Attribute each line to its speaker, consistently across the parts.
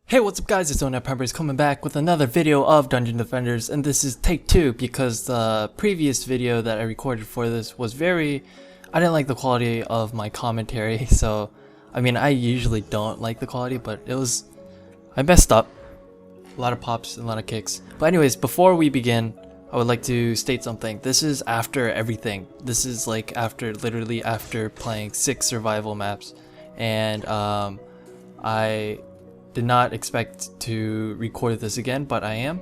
Speaker 1: Hey, what's up guys, it's oNightPineberries coming back with another video of Dungeon Defenders, and this is take 2 because the previous video that I recorded for this was I didn't like the quality of my commentary, so I mean I usually don't like the quality, but I messed up. A lot of pops and a lot of kicks. But anyways, before we begin, I would like to state something. This is after everything. This is like literally after playing 6 survival maps, and I did not expect to record this again, but I'm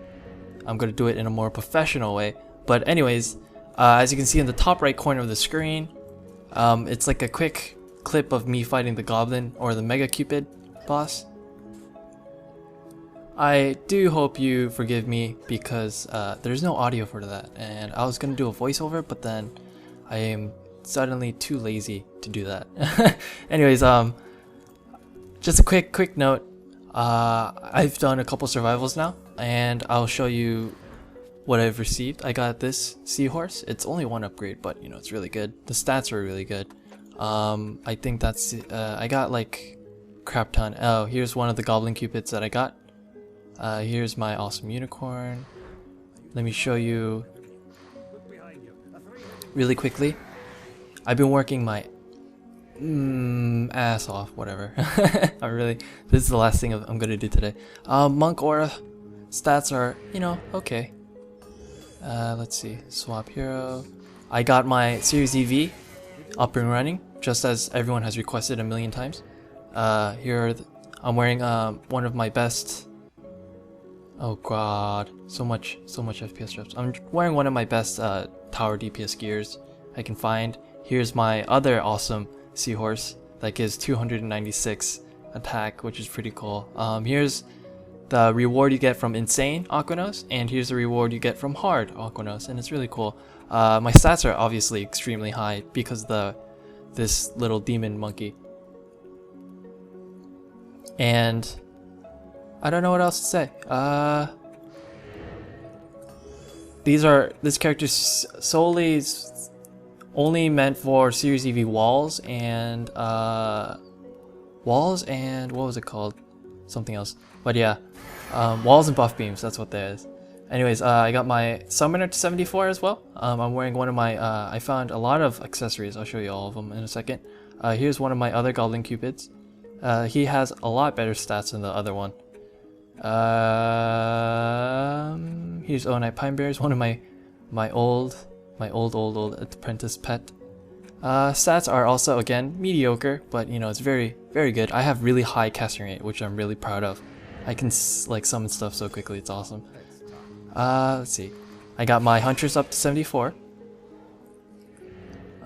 Speaker 1: going to do it in a more professional way. But anyways, as you can see in the top right corner of the screen, it's like a quick clip of me fighting the goblin or the Mega Cupid boss. I do hope you forgive me because there's no audio for that, and I was going to do a voiceover, but then I am suddenly too lazy to do that. Anyways, just a quick note. I've done a couple survivals now, and I'll show you what I've received. I got this seahorse. It's only one upgrade, but you know, it's really good. The stats are really good. I think that's I got like crap ton. Oh, here's one of the goblin cupids that I got. Here's my awesome unicorn. Let me show you really quickly. I've been working my ass off, whatever. This is the last thing I'm gonna do today. Monk aura stats are, you know, okay. Let's see, swap hero. I got my Series EV up and running, just as everyone has requested a million times. I'm wearing one of my best. Oh god, so much FPS drops. I'm wearing one of my best tower DPS gears I can find. Here's my other awesome seahorse that gives 296 attack, which is pretty cool. Here's the reward you get from insane Aquanos, and here's the reward you get from hard Aquanos, and it's really cool. My stats are obviously extremely high because this little demon monkey, and I don't know what else to say. This character's solely only meant for Series EV walls and what was it called? Something else. But yeah, walls and buff beams, that's what that is. Anyways, I got my summoner to 74 as well. I'm wearing one of my I found a lot of accessories. I'll show you all of them in a second. Here's one of my other goblin cupids. He has a lot better stats than the other one. Here's oNightPineberries, one of my old apprentice pet. Stats are also again mediocre, but you know, it's very good. I have really high casting rate, which I'm really proud of. I can like summon stuff so quickly, it's awesome. Let's see, I got my hunters up to 74.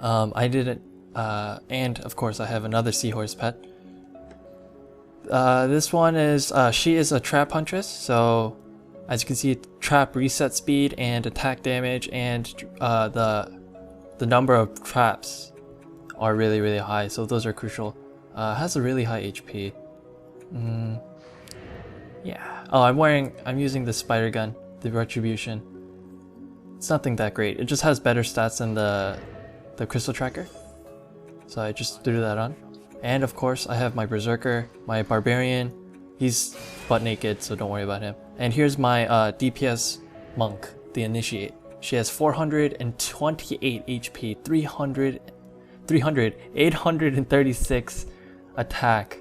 Speaker 1: I didn't and of course I have another seahorse pet. This one is she is a trap huntress, so as you can see, trap reset speed and attack damage, and the number of traps are really high, so those are crucial. Has a really high HP. Yeah. Oh, I'm using the spider gun, the retribution. It's nothing that great. It just has better stats than the crystal tracker, so I just threw that on. And of course, I have my berserker, my barbarian. He's butt naked, so don't worry about him. And here's my Dps Monk, the initiate. She has 428 HP, 836 attack.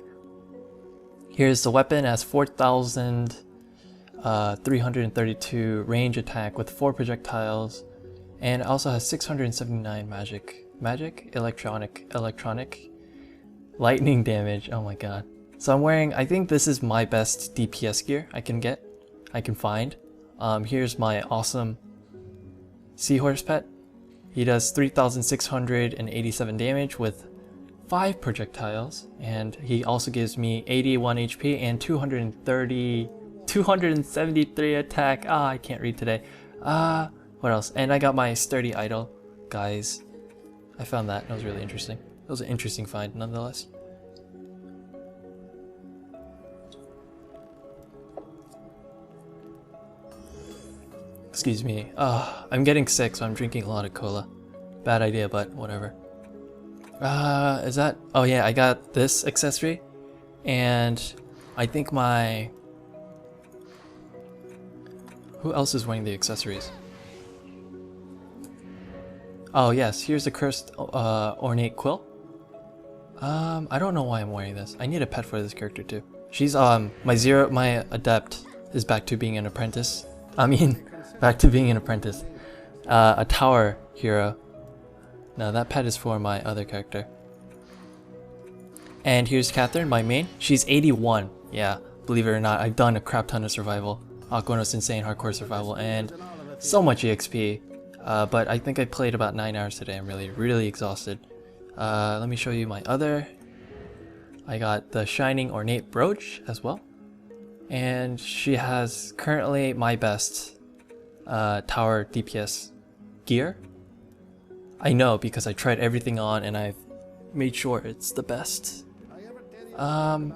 Speaker 1: Here's the weapon, as 4,332 range attack with 4 projectiles, and also has 679 electronic lightning damage. Oh my god. So I'm wearing, I think this is my best DPS gear I can find. Here's my awesome seahorse pet. He does 3,687 damage with 5 projectiles, and he also gives me 81 HP and 273 attack. I can't read today. What else? And I got my sturdy idol, guys. I found that. That was really interesting. It was an interesting find nonetheless. Excuse me. I'm getting sick, so I'm drinking a lot of cola. Bad idea, but whatever. Is that? Oh yeah, I got this accessory, and I think my Who else is wearing the accessories? Oh yes, here's the cursed Ornate Quilt. I don't know why I'm wearing this. I need a pet for this character too. She's my adept is back to being an apprentice. Back to being an apprentice. A tower hero. No, that pet is for my other character. And here's Catherine, my main. She's 81. Yeah, believe it or not, I've done a crap ton of survival. Aquanos Insane Hardcore Survival, and so much EXP. But I think I played about 9 hours today. I'm really exhausted. Let me show you my other. I got the Shining Ornate Brooch as well. And she has currently my best tower DPS gear. I know because I tried everything on and I've made sure it's the best. I'm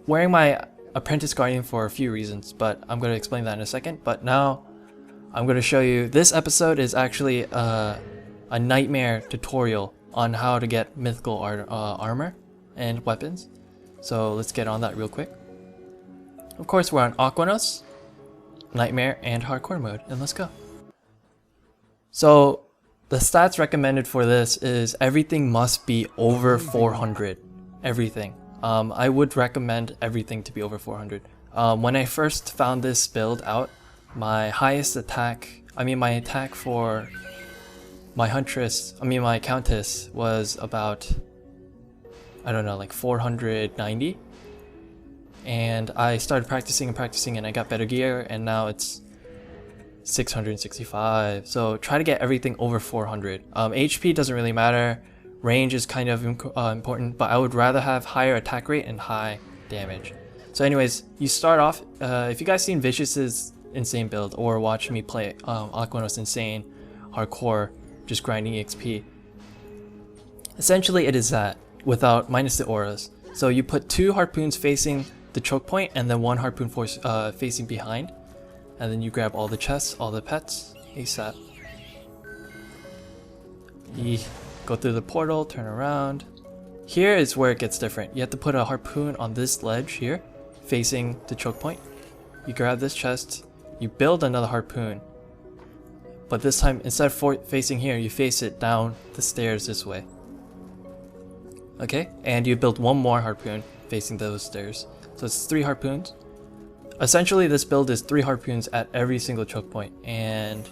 Speaker 1: wearing my Apprentice Guardian for a few reasons, but I'm going to explain that in a second. But now I'm going to show you, this episode is actually a nightmare tutorial on how to get mythical armor and weapons. So let's get on that real quick. Of course, we're on Aquanos, Nightmare, and Hardcore mode, and let's go. So the stats recommended for this is everything must be over 400. Everything. I would recommend everything to be over 400. When I first found this build out, my highest attack, my attack for my huntress, my countess was about, I don't know, like 490. And I started practicing and I got better gear, and now it's 665. So try to get everything over 400. HP doesn't really matter. Range is kind of important, but I would rather have higher attack rate and high damage. So anyways, you start off, if you guys seen Vicious's insane build or watch me play Aquanos Insane Hardcore, just grinding EXP, essentially it is that, without minus the auras. So you put 2 harpoons facing the choke point and then 1 harpoon facing behind, and then you grab all the chests, all the pets, ASAP. Go through the portal, turn around. Here is where it gets different. You have to put a harpoon on this ledge here, facing the choke point. You grab this chest, you build another harpoon, but this time instead of facing here, you face it down the stairs this way. Okay, and you build 1 more harpoon facing those stairs. So it's 3 harpoons. Essentially, this build is 3 harpoons at every single choke point, and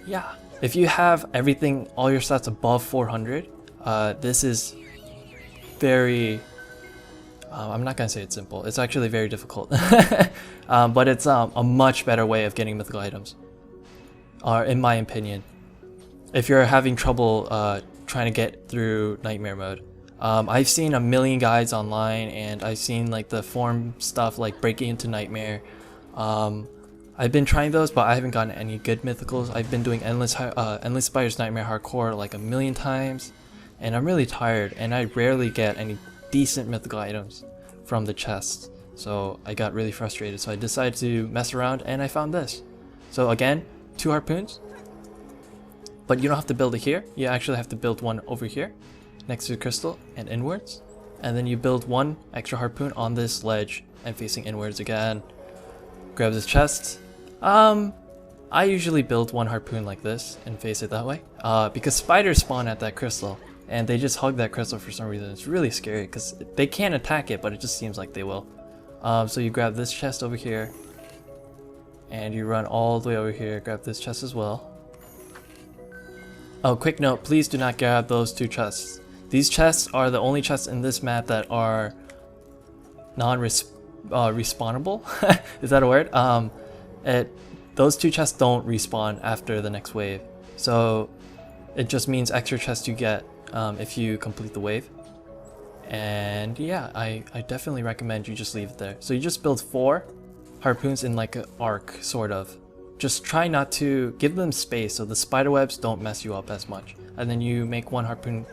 Speaker 1: yeah. If you have everything, all your stats above 400, this is very, I'm not gonna say it's simple, it's actually very difficult. But it's a much better way of getting mythical items, in my opinion, if you're having trouble trying to get through nightmare mode. I've seen a million guides online, and I've seen like the forum stuff like breaking into nightmare. I've been trying those, but I haven't gotten any good mythicals. I've been doing Endless Spider's Nightmare Hardcore like a million times, and I'm really tired, and I rarely get any decent mythical items from the chests. So I got really frustrated, so I decided to mess around, and I found this. So again, 2 harpoons, but you don't have to build it here. You actually have to build 1 over here, next to the crystal and inwards, and then you build 1 extra harpoon on this ledge and facing inwards again. Grab this chest. I usually build 1 harpoon like this and face it that way, because spiders spawn at that crystal and they just hug that crystal for some reason. It's really scary because they can't attack it, but it just seems like they will. So you grab this chest over here and you run all the way over here, grab this chest as well. Oh, quick note, please do not grab those 2 chests. These chests are the only chests in this map that are respawnable. Is that a word? Those 2 chests don't respawn after the next wave, so it just means extra chests you get if you complete the wave. And yeah, I definitely recommend you just leave it there. So you just build 4 harpoons in like an arc, sort of. Just try not to give them space so the spider webs don't mess you up as much, and then you make 1 harpoon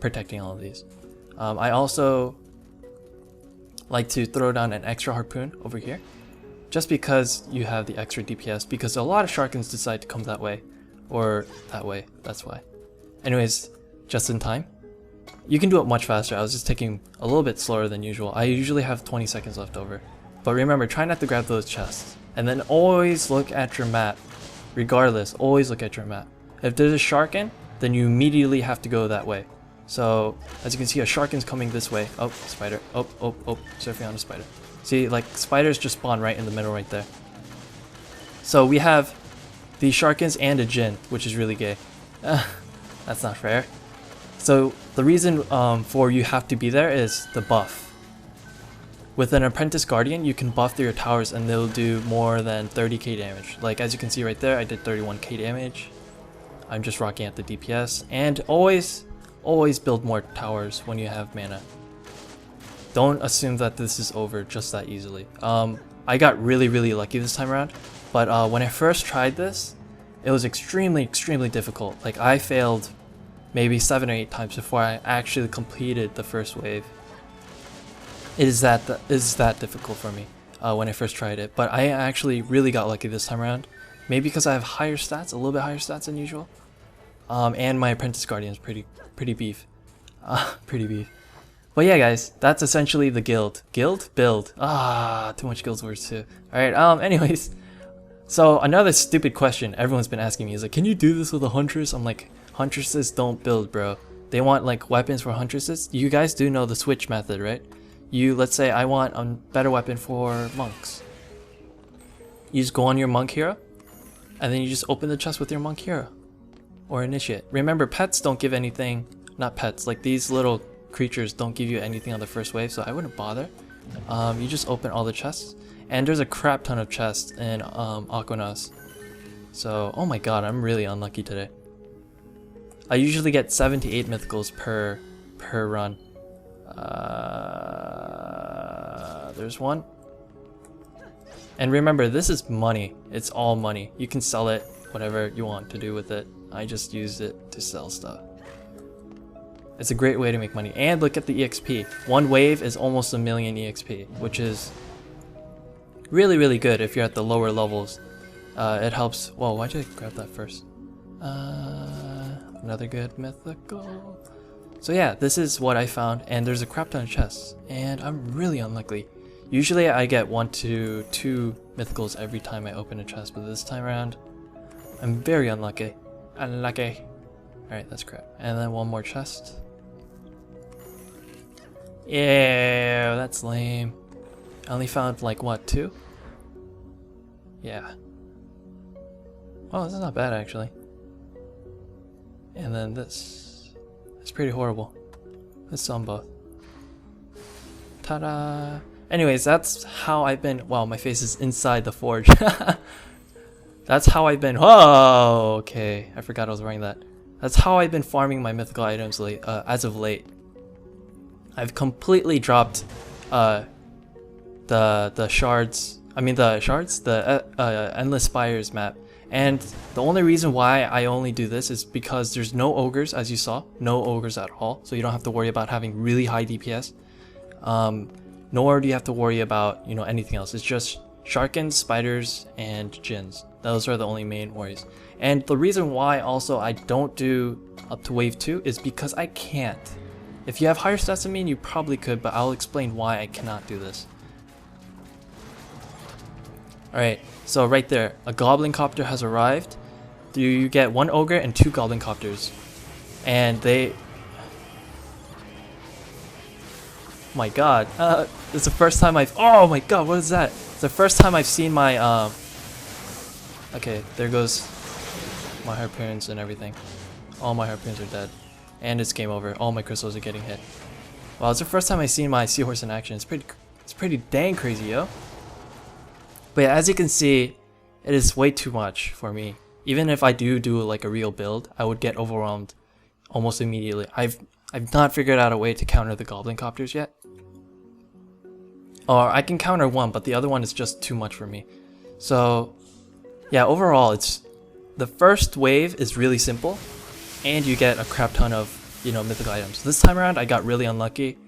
Speaker 1: protecting all of these. I also like to throw down an extra harpoon over here, just because you have the extra DPS, because a lot of Sharkins decide to come that way, or that way, that's why. Anyways, just in time. You can do it much faster. I was just taking a little bit slower than usual. I usually have 20 seconds left over. But remember, try not to grab those chests. And then always look at your map. Regardless, always look at your map. If there's a Sharkin, then you immediately have to go that way. So, as you can see, a Sharkin's coming this way. Oh, spider. Oh, surfing on a spider. See, like, spiders just spawn right in the middle right there. So, we have the Sharkins and a Jinn, which is really gay. That's not fair. So, the reason for you have to be there is the buff. With an Apprentice Guardian, you can buff your towers and they'll do more than 30k damage. Like, as you can see right there, I did 31k damage. I'm just rocking at the DPS. And always build more towers when you have mana. Don't assume that this is over just that easily. I got really lucky this time around. But when I first tried this, it was extremely difficult. Like, I failed maybe 7 or 8 times before I actually completed the first wave. It is that difficult for me when I first tried it. But I actually really got lucky this time around. Maybe because I have higher stats, a little bit higher stats than usual. And my Apprentice Guardian is pretty beef. Pretty beef. But yeah, guys, that's essentially the guild. Guild? Build. Too much guild words too. Alright, anyways. So another stupid question everyone's been asking me is like, can you do this with a Huntress? I'm like, Huntresses don't build, bro. They want like weapons for Huntresses. You guys do know the switch method, right? Let's say I want a better weapon for monks. You just go on your monk hero, and then you just open the chest with your monk hero. Or initiate. Remember, pets don't give anything, not pets, like these little creatures don't give you anything on the first wave, so I wouldn't bother. You just open all the chests, and there's a crap ton of chests in Aquanos. So, oh my god, I'm really unlucky today. I usually get 7 to 8 mythicals per run. There's one. And remember, this is money. It's all money. You can sell it, whatever you want to do with it. I just used it to sell stuff. It's a great way to make money. And look at the EXP. One wave is almost 1,000,000 EXP, which is really good if you're at the lower levels. It helps. Whoa, why did I grab that first? Another good mythical. So yeah, this is what I found, and there's a crap ton of chests, and I'm really unlucky. Usually I get 1 to 2 mythicals every time I open a chest, but this time around, I'm very unlucky. Unlucky. Alright, that's crap. And then one more chest. Yeah, that's lame. I only found like, what, 2? Yeah. Oh, this is not bad actually. And then this. It's pretty horrible. Let's sell them both. Ta-da! Anyways, that's how I've been. Wow, my face is inside the forge. That's how I've been. Oh, okay. I forgot I was wearing that. That's how I've been farming my mythical items as of late. I've completely dropped the shards. I mean the shards, the endless spires map. And the only reason why I only do this is because there's no ogres, as you saw. No ogres at all. So you don't have to worry about having really high DPS. Nor do you have to worry about, you know, anything else. It's just Sharkins, spiders, and Jinns. Those are the only main worries. And the reason why also I don't do up to wave 2 is because I can't. If you have higher stats than me, you probably could, but I'll explain why I cannot do this. Alright, so right there, a goblin copter has arrived. You get 1 ogre and 2 goblin copters. And they... my god, it's the first time I've... oh my god, what is that? It's the first time I've seen my... okay, there goes my harpoons and everything. All my harpoons are dead. And it's game over. All my crystals are getting hit. Wow, it's the first time I've seen my seahorse in action. It's pretty dang crazy, yo. But yeah, as you can see, it is way too much for me. Even if I do like a real build, I would get overwhelmed almost immediately. I've not figured out a way to counter the goblin copters yet. Or I can counter one, but the other one is just too much for me. So yeah, overall, it's the first wave is really simple, and you get a crap ton of, you know, mythical items. This time around, I got really unlucky.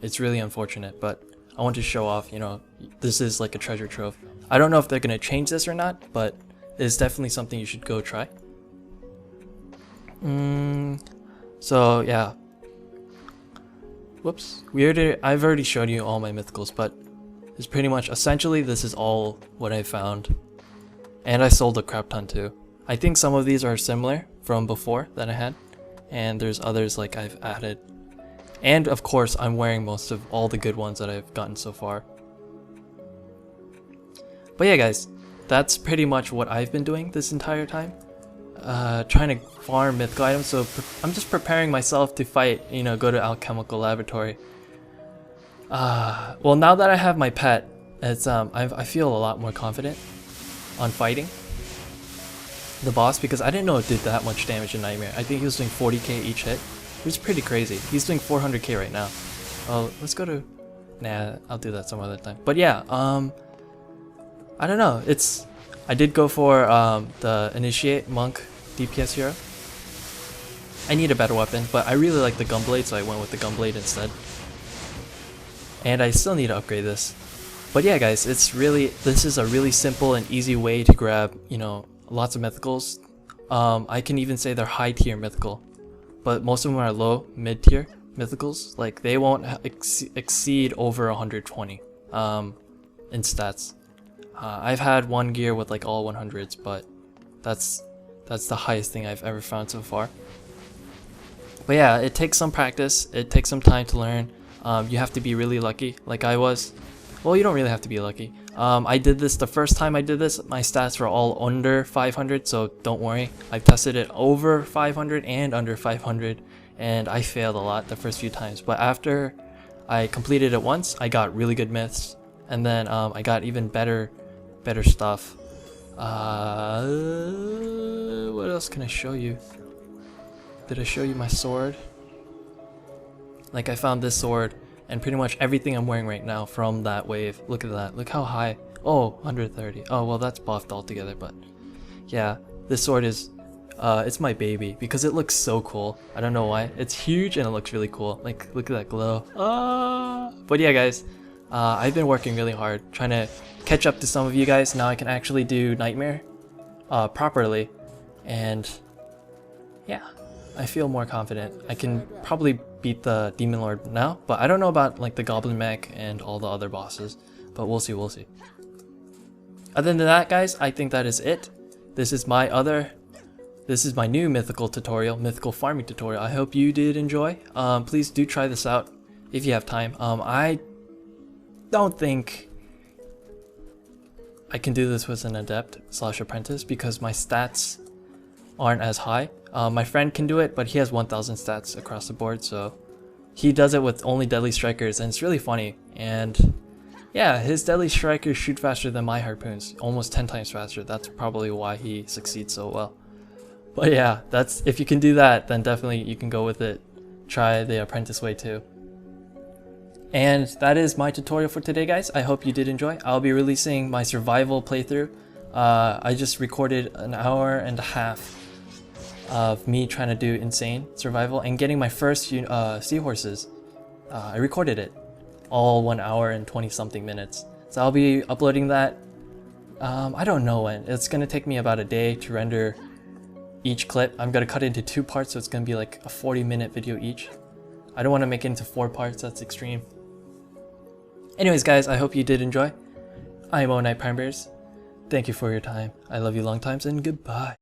Speaker 1: It's really unfortunate, but I want to show off, you know, this is like a treasure trove. I don't know if they're gonna change this or not, but it's definitely something you should go try. So yeah. Whoops. I've already showed you all my mythicals, but is pretty much, essentially, this is all what I found. And I sold a crap ton too. I think some of these are similar from before that I had, and there's others like I've added. And of course, I'm wearing most of all the good ones that I've gotten so far. But yeah guys, that's pretty much what I've been doing this entire time. Trying to farm mythical items, so I'm just preparing myself to fight, you know, go to alchemical laboratory. Well, now that I have my pet, it's I feel a lot more confident on fighting the boss, because I didn't know it did that much damage in Nightmare. I think he was doing 40k each hit, which is pretty crazy. He's doing 400k right now. Oh, let's go to... Nah, I'll do that some other time. But yeah, I don't know. I did go for the Initiate Monk DPS hero. I need a better weapon, but I really like the Gunblade, so I went with the Gunblade instead. And I still need to upgrade this. But yeah guys, this is a really simple and easy way to grab, you know, lots of mythicals. I can even say they're high tier mythical, but most of them are low, mid tier mythicals. Like they won't exceed over 120 in stats. I've had one gear with like all 100s, but that's the highest thing I've ever found so far. But yeah, it takes some practice, it takes some time to learn. You have to be really lucky, like I was. Well, you don't really have to be lucky. I did this the first time I did this, my stats were all under 500, so don't worry. I've tested it over 500 and under 500, and I failed a lot the first few times. But after I completed it once, I got really good myths, and then I got even better stuff. What else can I show you? Did I show you my sword? Like I found this sword and pretty much everything I'm wearing right now from that wave. Look at that. Look how high. Oh, 130. Oh, well that's buffed altogether, but yeah, this sword is it's my baby because it looks so cool. I don't know why. It's huge and it looks really cool. Like look at that glow. But yeah guys, I've been working really hard trying to catch up to some of you guys. Now I can actually do Nightmare properly, and yeah, I feel more confident. I can probably beat the Demon Lord now, but I don't know about like the Goblin Mech and all the other bosses, but we'll see. Other than that guys, I think that is it. This is my new mythical tutorial, mythical farming tutorial. I hope you did enjoy. Please do try this out if you have time. I don't think I can do this with an adept / apprentice because my stats aren't as high. My friend can do it, but he has 1000 stats across the board, so he does it with only deadly strikers, and it's really funny. And yeah, his deadly strikers shoot faster than my harpoons, almost 10 times faster. That's probably why he succeeds so well. But yeah, if you can do that, then definitely you can go with it. Try the apprentice way too. And that is my tutorial for today guys. I hope you did enjoy. I'll be releasing my survival playthrough. I just recorded an hour and a half of me trying to do insane survival and getting my first seahorses. I recorded it all 1 hour and 20 something minutes. So I'll be uploading that. I don't know when. It's gonna take me about a day to render each clip. I'm gonna cut it into 2 parts, so it's gonna be like a 40-minute video each. I don't want to make it into 4 parts, that's extreme. Anyways guys, I hope you did enjoy. I am oNightPineberries. Thank you for your time. I love you long times, and goodbye.